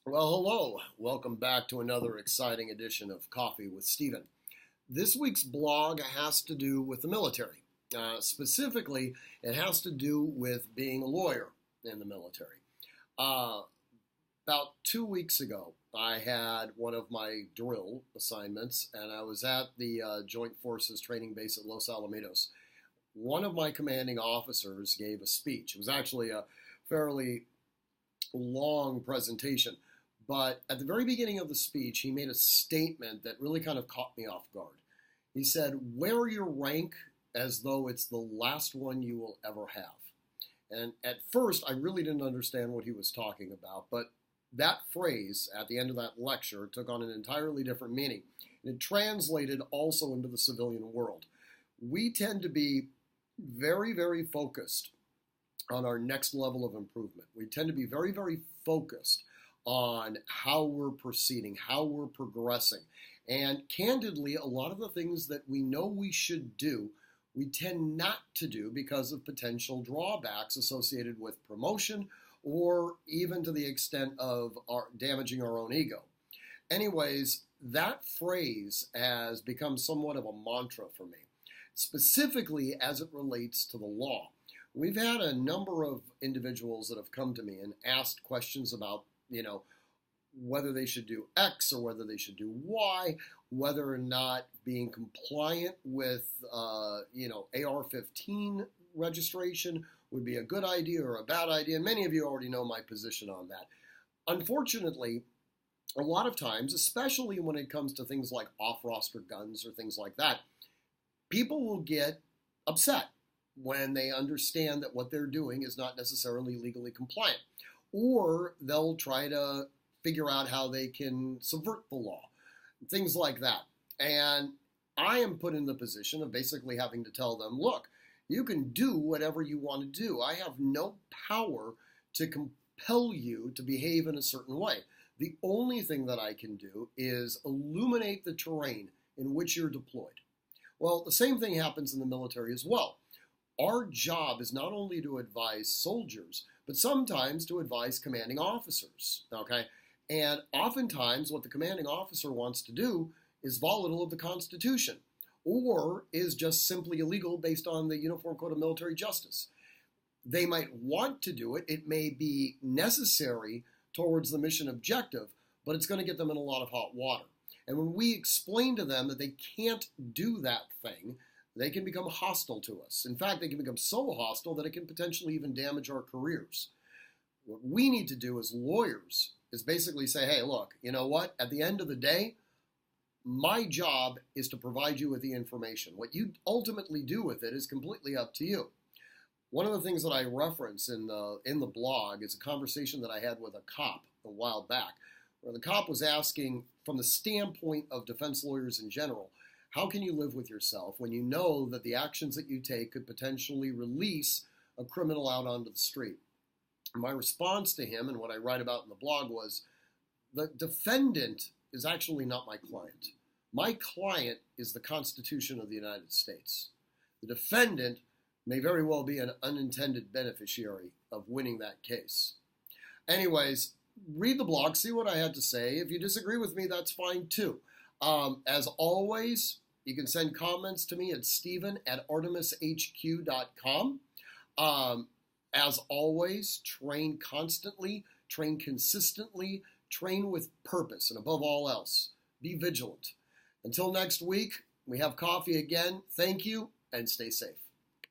Well, hello. Welcome back to another exciting edition of Coffee with Stephen. This week's blog has to do with the military. Specifically, it has to do with being a lawyer in the military. Uh, about 2 weeks ago, I had one of my drill assignments, and I was at the Joint Forces training base at Los Alamitos. One of my commanding officers gave a speech. It was actually a fairly long presentation. But at the very beginning of the speech, he made a statement that really kind of caught me off guard. He said, "Wear your rank as though it's the last one you will ever have." And at first, I really didn't understand what he was talking about, but that phrase at the end of that lecture took on an entirely different meaning. And it translated also into the civilian world. We tend to be very, very focused on our next level of improvement. We tend to be very, very focused on how we're proceeding, how we're progressing. And candidly, a lot of the things that we know we should do, we tend not to do because of potential drawbacks associated with promotion or even to the extent of damaging our own ego. Anyways, that phrase has become somewhat of a mantra for me, specifically as it relates to the law. We've had a number of individuals that have come to me and asked questions about whether they should do X or whether they should do Y, whether or not being compliant with, AR-15 registration would be a good idea or a bad idea. And many of you already know my position on that. Unfortunately, a lot of times, especially when it comes to things like off-roster guns or things like that, people will get upset when they understand that what they're doing is not necessarily legally compliant. Or they'll try to figure out how they can subvert the law, things like that. And I am put in the position of basically having to tell them, look, you can do whatever you want to do. I have no power to compel you to behave in a certain way. The only thing that I can do is illuminate the terrain in which you're deployed. Well, the same thing happens in the military as well. Our job is not only to advise soldiers, but sometimes to advise commanding officers, okay? And oftentimes what the commanding officer wants to do is volatile of the Constitution or is just simply illegal based on the Uniform Code of Military Justice. They might want to do it. It may be necessary towards the mission objective, but it's going to get them in a lot of hot water. And when we explain to them that they can't do that thing, they can become hostile to us. In fact, they can become so hostile that it can potentially even damage our careers. What we need to do as lawyers is basically say, hey, look, you know what? At the end of the day, my job is to provide you with the information. What you ultimately do with it is completely up to you. One of the things that I reference in the blog is a conversation that I had with a cop a while back, where the cop was asking, from the standpoint of defense lawyers in general, how can you live with yourself when you know that the actions that you take could potentially release a criminal out onto the street? My response to him, and what I write about in the blog, was the defendant is actually not my client. My client is the Constitution of the United States. The defendant may very well be an unintended beneficiary of winning that case. Anyways, read the blog, see what I had to say. If you disagree with me, that's fine too. As always, you can send comments to me at stephen@artemishq.com. As always, train constantly, train consistently, train with purpose, and above all else, be vigilant. Until next week, we have coffee again. Thank you, and stay safe.